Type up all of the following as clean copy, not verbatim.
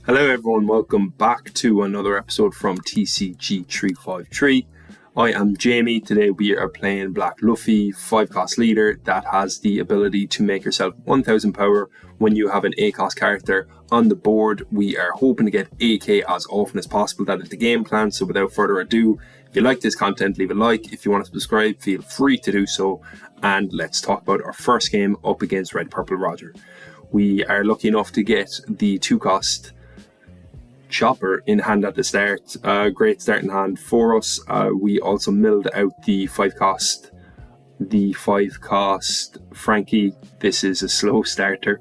Hello everyone, welcome back to another episode from TCG353. I am Jamie. Today we are playing Black Luffy, 5-cost leader that has the ability to make yourself 1000 power when you have an 8-cost character on the board. We are hoping to get AK as often as possible. That is the game plan, so without further ado, if you like this content, leave a like. If you want to subscribe, feel free to do so. And let's talk about our first game up against Red Purple Roger. We are lucky enough to get the 2-cost Chopper in hand at the start. Great starting hand for us. We also milled out the 5-cost Frankie. This is a slow starter.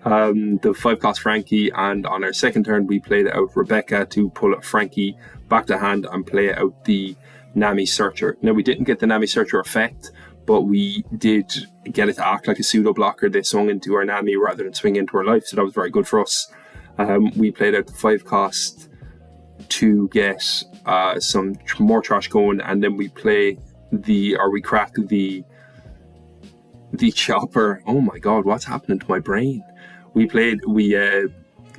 The 5-cost Frankie, and on our second turn we played out Rebecca to pull a Frankie back to hand and play out the Nami Searcher. Now we didn't get the Nami Searcher effect, but we did get it to act like a pseudo blocker. They swung into our Nami rather than swing into her life, so that was very good for us. We played out the 5-cost to get some more trash going, and then we cracked the Chopper. Oh my god, what's happening to my brain? We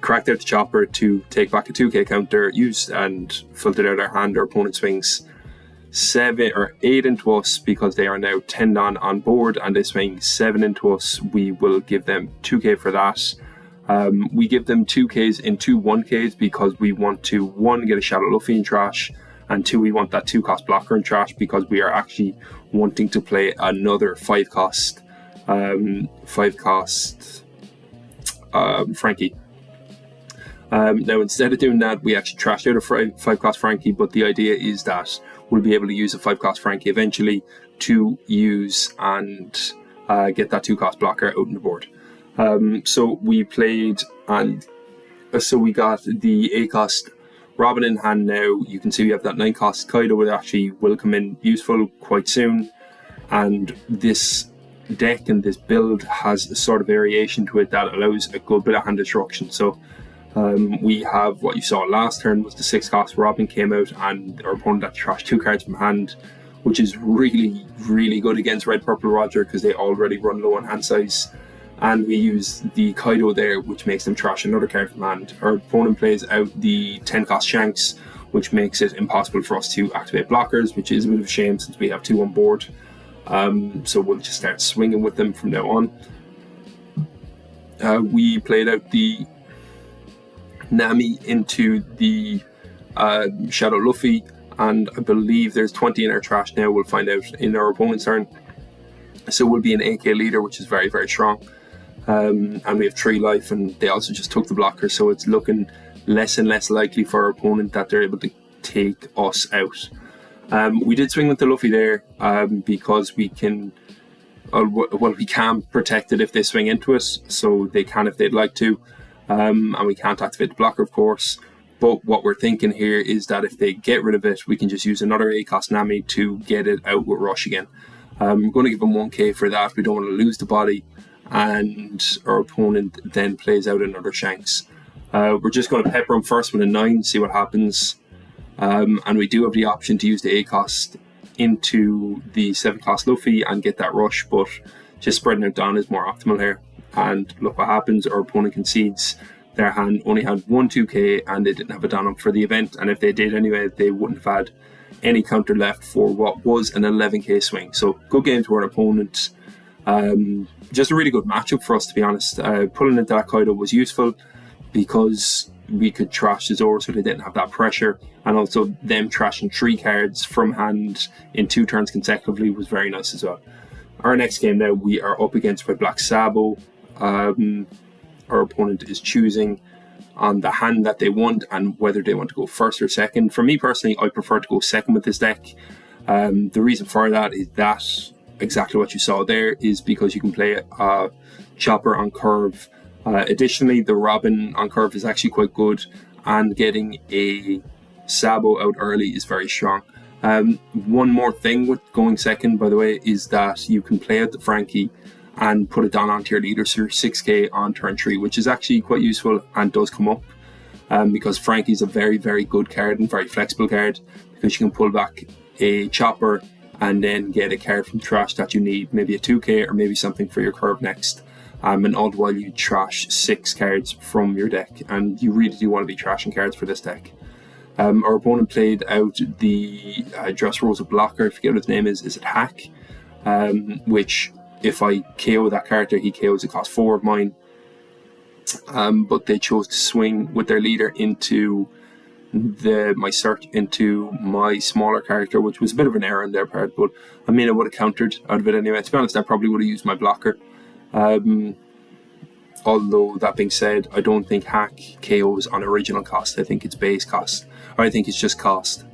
cracked out the Chopper to take back a 2k counter, used and filtered out our hand. Our opponent swings 7 or 8 into us because they are now 10 on board, and they swing 7 into us. We will give them 2k for that. We give them 2Ks in 2 1Ks because we want to, 1, get a Shadow Luffy in trash, and 2, we want that 2-cost blocker in trash because we are actually wanting to play another 5-cost Frankie. Now instead of doing that, we actually trashed out a 5-cost Frankie, but the idea is that we'll be able to use a 5-cost Frankie eventually to use and get that 2-cost blocker out on the board. So we played, and so we got the 8-cost Robin in hand now. You can see we have that 9-cost Kaido, which actually will come in useful quite soon. And this deck and this build has a sort of variation to it that allows a good bit of hand destruction. So we have what you saw last turn was the 6-cost Robin came out, and our opponent had to trash 2 cards from hand, which is really, really good against Red Purple Roger because they already run low on hand size. And we use the Kaido there, which makes them trash another card from hand. Our opponent plays out the 10-cost Shanks, which makes it impossible for us to activate blockers, which is a bit of a shame since we have 2 on board. So we'll just start swinging with them from now on. We played out the Nami into the Shadow Luffy, and I believe there's 20 in our trash now. We'll find out in our opponent's turn. So we'll be an AK leader, which is very, very strong. And we have 3 life, and they also just took the blocker, so it's looking less and less likely for our opponent that they're able to take us out. We did swing with the Luffy there because we can protect it if they swing into us, so they can if they'd like to, and we can't activate the blocker, of course. But what we're thinking here is that if they get rid of it, we can just use another 8-cost Nami to get it out with Rush again. We're going to give them 1k for that. We don't want to lose the body, and our opponent then plays out another Shanks. We're just going to pepper him first with a 9, see what happens, and we do have the option to use the 8-cost into the 7-cost Luffy and get that rush, but just spreading it down is more optimal here. And look what happens, our opponent concedes. Their hand only had 1 2k and they didn't have a down up for the event, and if they did anyway, they wouldn't have had any counter left for what was an 11k swing. So good game to our opponent. Just a really good matchup for us, to be honest. Pulling into that Kaido was useful because we could trash the Zoro so they didn't have that pressure, and also them trashing 3 cards from hand in 2 turns consecutively was very nice as well. Our next game now, we are up against Red Black Sabo. Our opponent is choosing on the hand that they want and whether they want to go first or second. For me personally, I prefer to go second with this deck. The reason for that is that exactly what you saw there is because you can play a Chopper on curve. Additionally, the Robin on curve is actually quite good, and getting a Sabo out early is very strong. One more thing with going second, by the way, is that you can play out the Frankie and put it down onto your leader, so 6k on turn 3, which is actually quite useful and does come up, because Frankie is a very, very good card and very flexible card, because you can pull back a Chopper and then get a card from trash that you need, maybe a 2k or maybe something for your curve next. And all the while you trash 6 cards from your deck, and you really do want to be trashing cards for this deck. Our opponent played out the Dressrosa blocker, I forget what his name is it Hack? Which, if I KO that character, he KOs, it costs 4 of mine. But they chose to swing with their leader into my search into my smaller character, which was a bit of an error on their part, but I mean I would have countered out of it anyway. To be honest, I probably would have used my blocker. Although that being said, I don't think Hack KOs on original cost. I think it's base cost, or I think it's just cost.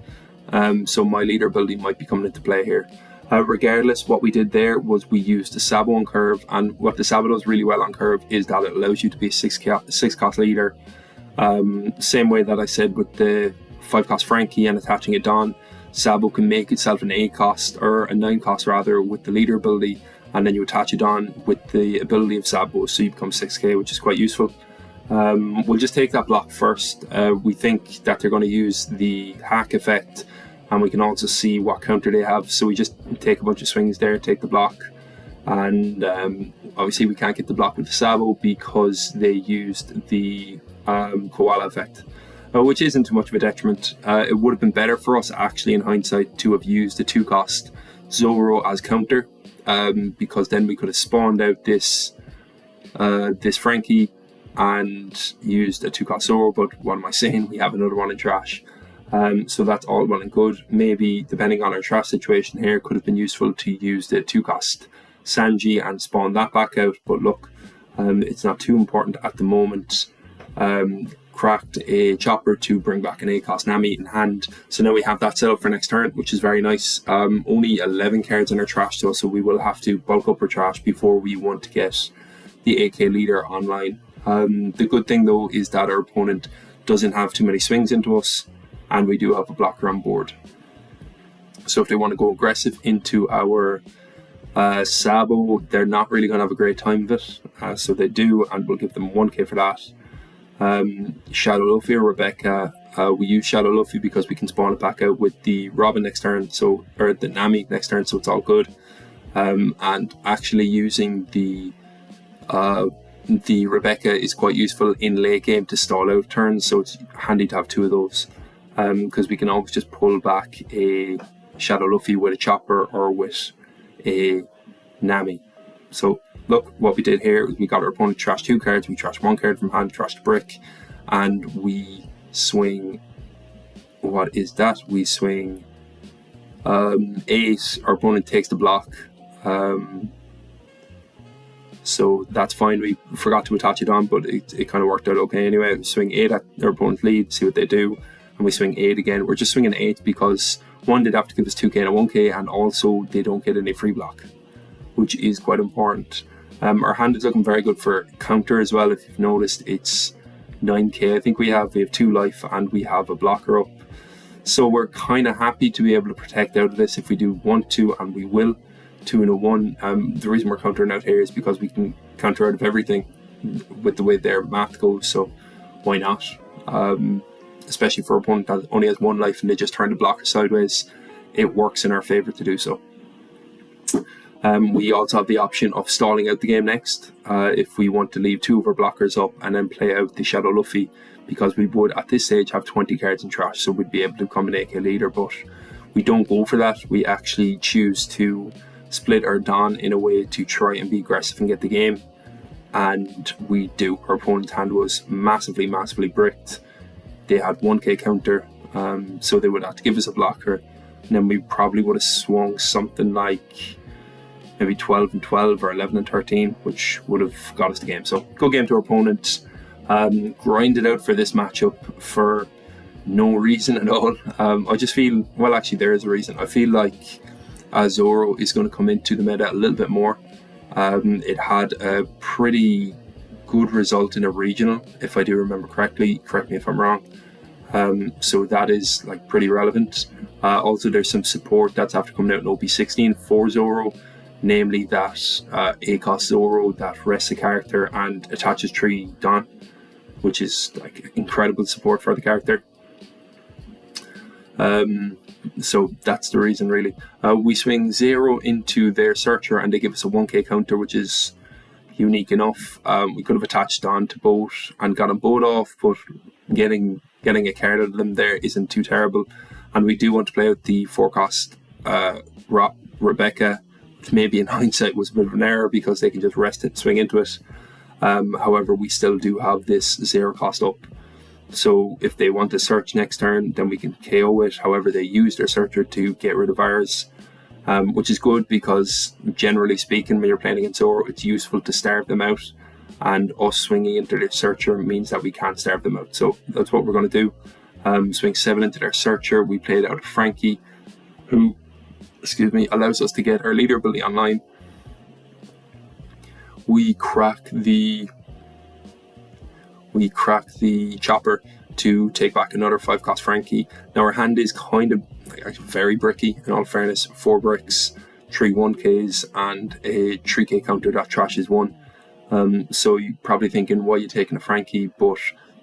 So my leader ability might be coming into play here. Regardless, what we did there was we used the Sabo on curve, and what the Sabo does really well on curve is that it allows you to be a 6 cost leader. Same way that I said with the 5 cost Frankie and attaching a Don, Sabo can make itself an 8 cost, or a 9 cost rather, with the leader ability, and then you attach it on with the ability of Sabo, so you become 6k, which is quite useful. We'll just take that block first. We think that they're going to use the hack effect, and we can also see what counter they have, so we just take a bunch of swings there, take the block, and obviously we can't get the block with the Sabo because they used the koala effect, which isn't too much of a detriment. It would have been better for us actually in hindsight to have used the 2 cost Zoro as counter, because then we could have spawned out this Frankie and used a 2 cost Zoro, but what am I saying, we have another one in trash. So that's all well and good. Maybe, depending on our trash situation here, could have been useful to use the 2 cost Sanji and spawn that back out, but look, it's not too important at the moment. Cracked a chopper to bring back an 8 cost Nami in hand, so now we have that set up for next turn, which is very nice. Only 11 cards in our trash though, so we will have to bulk up our trash before we want to get the AK leader online. The good thing though is that our opponent doesn't have too many swings into us, and we do have a blocker on board. So if they want to go aggressive into our Sabo, they're not really going to have a great time of it, so they do, and we'll give them 1k for that. Shadow Luffy or Rebecca, we use Shadow Luffy because we can spawn it back out with the Robin next turn, or the Nami next turn, so it's all good. And actually using the Rebecca is quite useful in late game to stall out turns, so it's handy to have 2 of those, because we can always just pull back a Shadow Luffy with a chopper or with a Nami. So look, what we did here is we got our opponent to trash 2 cards, we trashed 1 card from hand, trashed a brick, and we swing, what is that? We swing 8, our opponent takes the block, so that's fine. We forgot to attach it on, but it kind of worked out okay anyway. We swing 8 at our opponent's lead, see what they do, and we swing 8 again. We're just swinging 8 because one, they'd have to give us 2k and a 1k, and also they don't get any free block, which is quite important. Our hand is looking very good for counter as well. If you've noticed, it's 9k I think we have 2 life, and we have a blocker up, so we're kind of happy to be able to protect out of this if we do want to, and we will. 2 and a 1. The reason we're countering out here is because we can counter out of everything with the way their math goes, so why not? Especially for an opponent that only has 1 life and they just turn the blocker sideways, it works in our favour to do so. We also have the option of stalling out the game next, if we want to leave 2 of our blockers up and then play out the Shadow Luffy, because we would at this stage have 20 cards in trash, so we'd be able to become an AK leader, but we don't go for that. We actually choose to split our Don in a way to try and be aggressive and get the game, and we do. Our opponent's hand was massively bricked. They had 1k counter, so they would have to give us a blocker, and then we probably would have swung something like maybe 12 and 12 or 11 and 13, which would have got us the game. So good game to our opponent. Grinded out for this matchup for no reason at all. I just feel, well actually there is a reason. I feel like Zoro is going to come into the meta a little bit more. It had a pretty good result in a regional, if I do remember correctly. Correct me if I'm wrong. So that is like pretty relevant. Also, there's some support that's after coming out in OP16 for Zoro, namely that ACOS Zoro that rests a character and attaches 3 Don, which is like incredible support for the character. So that's the reason really. We swing 0 into their searcher and they give us a 1k counter, which is unique enough. We could have attached on to both and got them both off, but getting a card out of them there isn't too terrible. And we do want to play out the 4-cost Rebecca, which maybe in hindsight was a bit of an error because they can just rest it, swing into it. However, we still do have this 0-cost up. So if they want to search next turn, then we can KO it. However, they use their searcher to get rid of ours, which is good because generally speaking, when you're playing against Zoro, it's useful to starve them out. And us swinging into their searcher means that we can't starve them out. So that's what we're going to do. Swing 7 into their searcher. We played out Frankie, who, allows us to get our leader ability online. We crack the chopper to take back another 5-cost Frankie. Now our hand is kind of very bricky, in all fairness. 4 bricks, 3 1Ks, and a 3K counter that trashes 1. So you're probably thinking, why are you taking a Frankie? But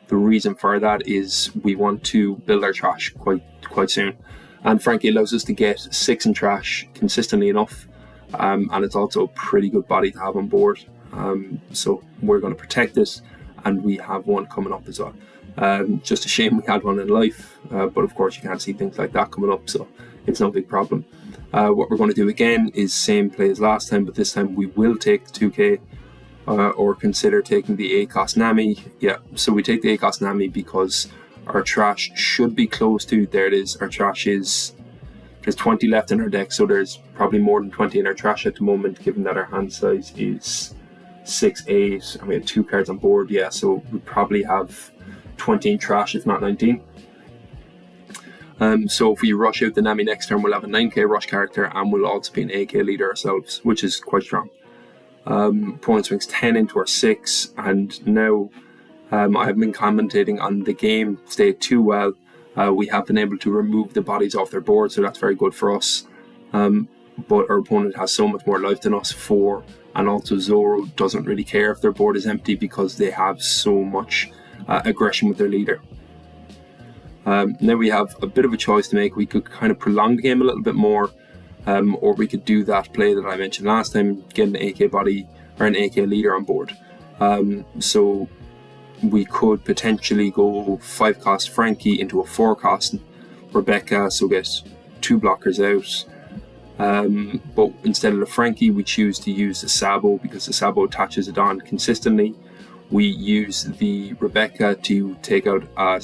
the reason for that is we want to build our trash quite soon. And Frankie allows us to get 6 in trash consistently enough. And it's also a pretty good body to have on board. So we're going to protect it, and we have one coming up as well. Just a shame we had one in life, but of course you can't see things like that coming up, so it's no big problem. What we're going to do again is same play as last time, but this time we will take the 2K or consider taking the 8-cost Nami. Yeah, so we take the 8-cost Nami because our trash should be close to, there it is, our trash is, there's 20 left in our deck, so there's probably more than 20 in our trash at the moment, given that our hand size is 6-8 and we have 2 cards on board. Yeah, so we probably have 20 in trash, if not 19. So if we rush out the Nami next turn, we'll have a 9K rush character and we'll also be an 8K leader ourselves, which is quite strong. Opponent swings 10 into our 6, and now I have been commentating on the game state too well. We have been able to remove the bodies off their board, so that's very good for us. But our opponent has so much more life than us, 4, and also Zoro doesn't really care if their board is empty because they have so much aggression with their leader. Now we have a bit of a choice to make. We could kind of prolong the game a little bit more, or we could do that play that I mentioned last time, get an AK body or an AK leader on board. So we could potentially go 5-cost Frankie into a 4-cost Rebecca, so get 2 blockers out. But instead of the Frankie, we choose to use the Sabo because the Sabo attaches it on consistently. We use the Rebecca to take out a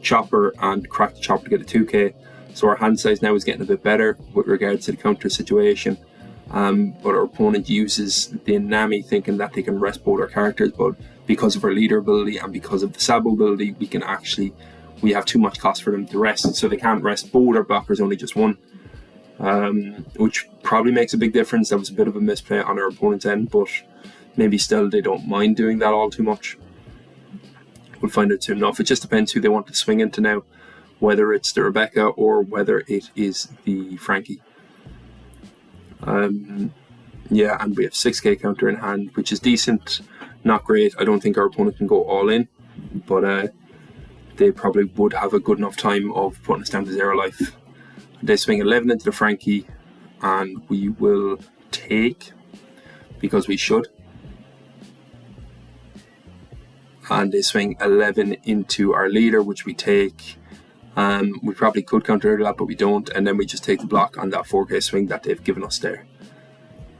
chopper and crack the chopper to get a 2K. So our hand size now is getting a bit better with regards to the counter situation. But our opponent uses the Nami thinking that they can rest both our characters, but because of our leader ability and because of the Sabo ability, we have too much cost for them to rest, so they can't rest both our blockers, only just one. Which probably makes a big difference. That was a bit of a misplay on our opponent's end, but maybe still they don't mind doing that all too much. We'll find out soon enough. It just depends who they want to swing into now, whether it's the Rebecca or whether it is the Frankie. Yeah, and we have 6K counter in hand, which is decent, not great. I don't think our opponent can go all in, but they probably would have a good enough time of putting us down to 0 life. They swing 11 into the Frankie, and we will take, because we should. And they swing 11 into our leader, which we take. We probably could counter that, but we don't. And then we just take the block on that 4K swing that they've given us there.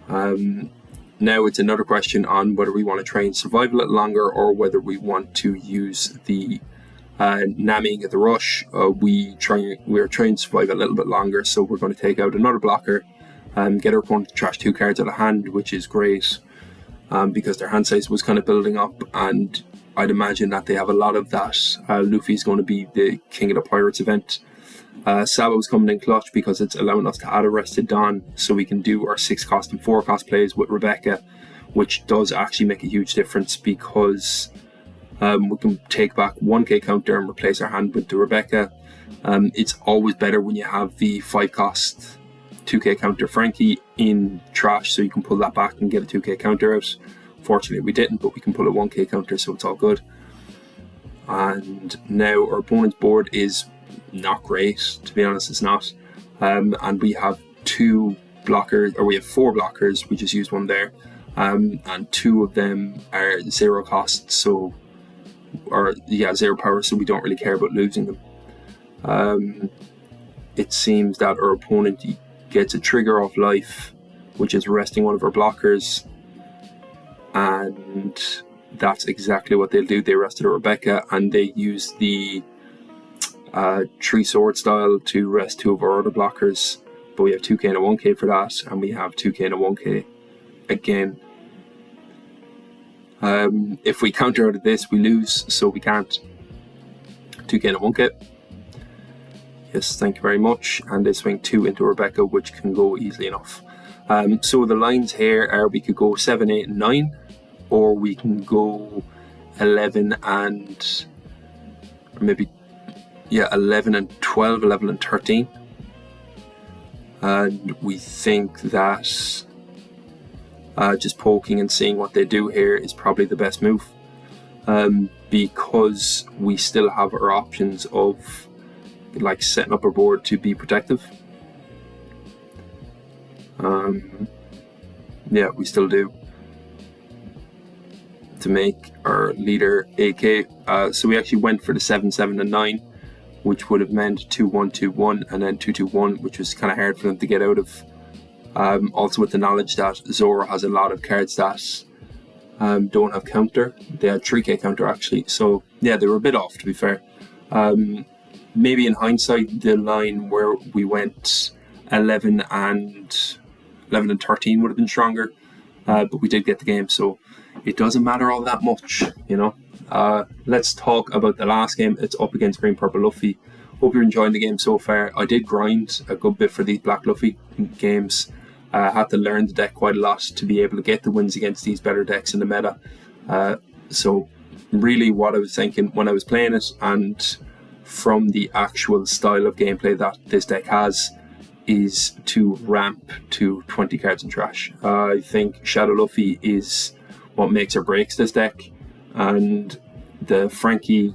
Now it's another question on whether we want to try and survive a little longer or whether we want to use the Nami at the rush. We're trying to survive a little bit longer, so we're going to take out another blocker and get our opponent to trash 2 cards out of hand, which is great because their hand size was kind of building up, and I'd imagine that they have a lot of that. Luffy's going to be the King of the Pirates event. Sabo's coming in clutch because it's allowing us to add a Rested Dawn, so we can do our 6-cost and 4-cost plays with Rebecca, which does actually make a huge difference because we can take back 1K counter and replace our hand with the Rebecca. It's always better when you have the 5-cost 2K counter Frankie in trash, so you can pull that back and get a 2K counter out. Fortunately we didn't, but we can pull a 1K counter, so it's all good. And now our opponent's board is not great, to be honest. It's not. And we have 2 blockers, or we have 4 blockers. We just used one there, and 2 of them are 0 cost, so, or yeah, 0 power, so we don't really care about losing them. It seems that our opponent gets a trigger off life, which is arresting one of our blockers, and that's exactly what they'll do. They arrested a Rebecca, and they use the tree sword style to rest 2 of our other blockers, but we have 2k and a 1k for that, and we have 2k and a 1k again. If we counter out of this, we lose, so we can't. 2k and a 1k. Yes, thank you very much. And they swing 2 into Rebecca, which can go easily enough. So the lines here are we could go 7, 8, and 9, or we can go 11 and, or maybe, yeah, 11 and 12, 11 and 13. And we think that just poking and seeing what they do here is probably the best move, because we still have our options of like setting up our board to be protective. Yeah, we still do, to make our leader AK. So we actually went for the 7, 7, and 9, which would have meant 2, 1, 2, 1, and then 2, 2, 1, which was kind of hard for them to get out of. Also with the knowledge that Zoro has a lot of cards that don't have counter. They had 3k counter actually, so yeah, they were a bit off, to be fair. Maybe in hindsight, the line where we went 11 and 13 would have been stronger, but we did get the game, so it doesn't matter all that much, you know. Let's talk about the last game. It's up against Green Purple Luffy. Hope you're enjoying the game so far. I did grind a good bit for these Black Luffy games. I had to learn the deck quite a lot to be able to get the wins against these better decks in the meta. So really what I was thinking when I was playing it, and from the actual style of gameplay that this deck has, is to ramp to 20 cards in trash. I think Shadow Luffy is what makes or breaks this deck, and the Frankie,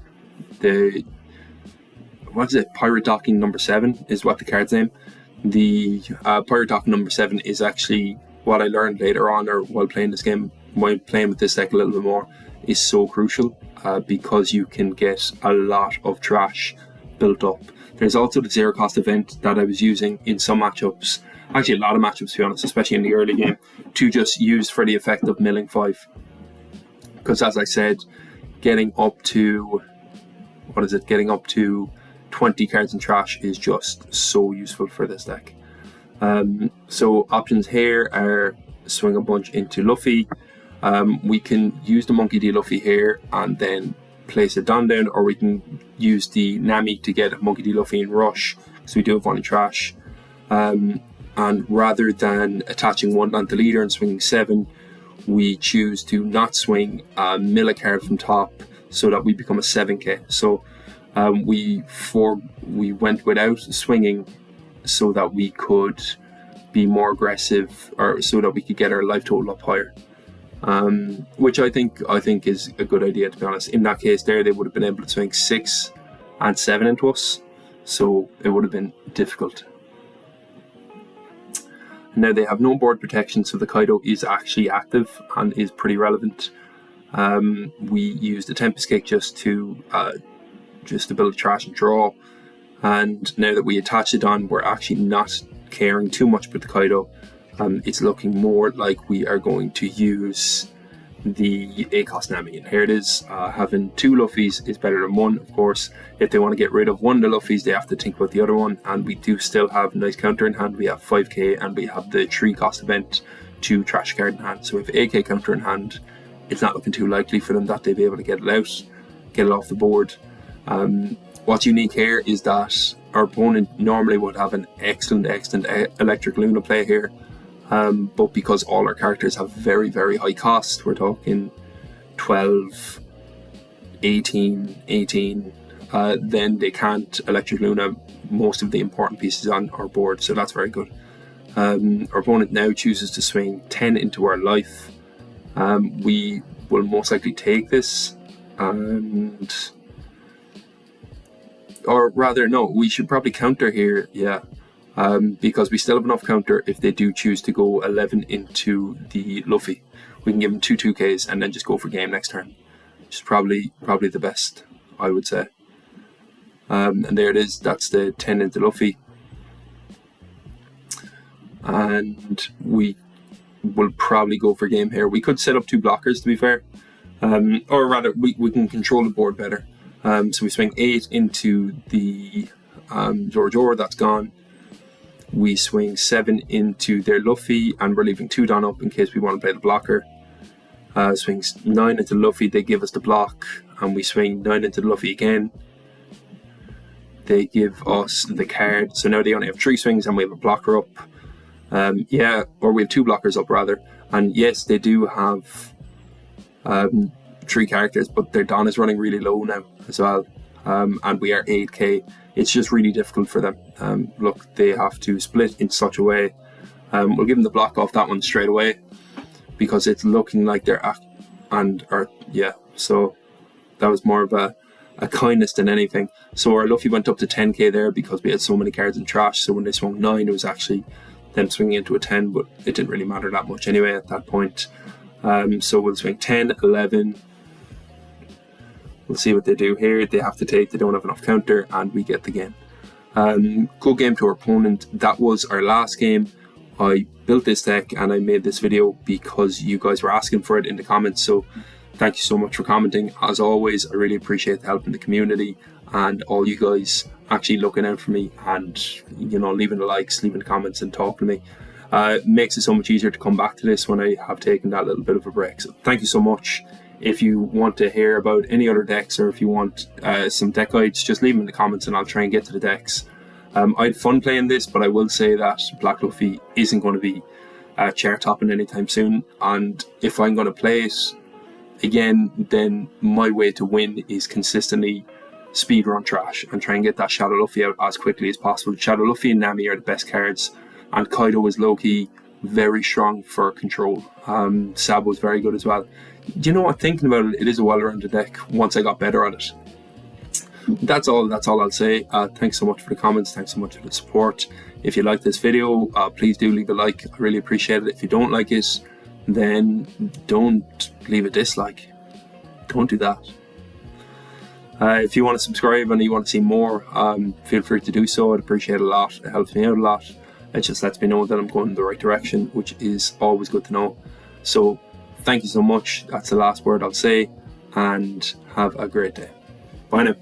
Pirate Docking number 7 is what the card's name. The Pirate Docking number 7 is actually what I learned later on, or while playing this game, while playing with this deck a little bit more, is so crucial, because you can get a lot of trash built up. There's also the 0 cost event that I was using in some matchups, actually a lot of matchups to be honest, especially in the early game, to just use for the effect of milling 5. Because as I said, getting up to 20 cards in trash is just so useful for this deck. So options here are swing a bunch into Luffy. We can use the Monkey D. Luffy here and then place a Don down, or we can use the Nami to get a Monkey D. Luffy in rush, so we do have one in trash. And rather than attaching 1 onto leader and swinging 7, we choose to not swing, mill a card from top so that we become a 7k. So we went without swinging so that we could be more aggressive, or so that we could get our life total up higher. Which I think is a good idea, to be honest. In that case there, they would have been able to swing 6 and 7 into us, so it would have been difficult. Now they have no board protection, so the Kaido is actually active and is pretty relevant. We used the Tempest Cake just to build trash and draw, and now that we attach it on, we're actually not caring too much about the Kaido. It's looking more like we are going to use the ACOS Nami, and here it is. Having 2 Luffys is better than 1, of course. If they want to get rid of one of the Luffys, they have to think about the other one, and we do still have nice counter in hand. We have 5k, and we have the 3 cost event to trash card in hand, so if 8k counter in hand, it's not looking too likely for them that they'll be able to get it out, get it off the board. What's unique here is that our opponent normally would have an excellent Electric Luna play here, but because all our characters have very, very high cost, we're talking 12, 18, then they can't Electric Luna most of the important pieces on our board, so that's very good. Our opponent now chooses to swing 10 into our life. We will most likely take this, or rather, no, we should probably counter here, yeah. Because we still have enough counter if they do choose to go 11 into the Luffy. we can give him 2-2Ks and then just go for game next turn. Which is probably the best, I would say. And there it is, that's the 10 into Luffy. And we will probably go for game here. We could set up 2 blockers, to be fair. Or rather, we can control the board better. So we swing 8 into the Zoro, that's gone. We swing 7 into their Luffy, and we're leaving 2 down up in case we want to play the blocker. Swings 9 into Luffy, they give us the block, and we swing 9 into Luffy again. They give us the card, so now they only have 3 swings and we have a blocker up. Or we have 2 blockers up rather. And yes, they do have 3 characters, but their Don is running really low now as well. And we are 8k. It's just really difficult for them. Look, they have to split in such a way. We'll give them the block off that one straight away because it's looking like they're so that was more of a kindness than anything. So our Luffy went up to 10k there because we had so many cards in trash. So when they swung 9, it was actually them swinging into a 10, but it didn't really matter that much anyway at that point. So we'll swing 10, 11. We'll see what they do here. They have to take, they don't have enough counter, and we get the game. Good game to our opponent. That was our last game. I built this deck and I made this video because you guys were asking for it in the comments, so thank you so much for commenting. As always, I really appreciate the help in the community and all you guys actually looking out for me and, you know, leaving the likes, leaving the comments and talking to me. It makes it so much easier to come back to this when I have taken that little bit of a break. So thank you so much. If you want to hear about any other decks or if you want some deck guides, just leave them in the comments and I'll try and get to the decks. I had fun playing this, but I will say that Black Luffy isn't going to be chair topping anytime soon, and if I'm going to play it again, then my way to win is consistently speed run trash and try and get that Shadow Luffy out as quickly as possible. Shadow Luffy and Nami are the best cards, and Kaido is low-key very strong for control. Sabo is very good as well. You know what, thinking about it, it is a well-rounded deck once I got better at it. That's all I'll say. Thanks so much for the comments, thanks so much for the support. If you like this video, please do leave a like. I really appreciate it. If you don't like it, then don't leave a dislike. Don't do that. If you want to subscribe and you want to see more, feel free to do so. I'd appreciate it a lot. It helps me out a lot. It just lets me know that I'm going in the right direction, which is always good to know. So thank you so much. That's the last word I'll say, and have a great day. Bye now.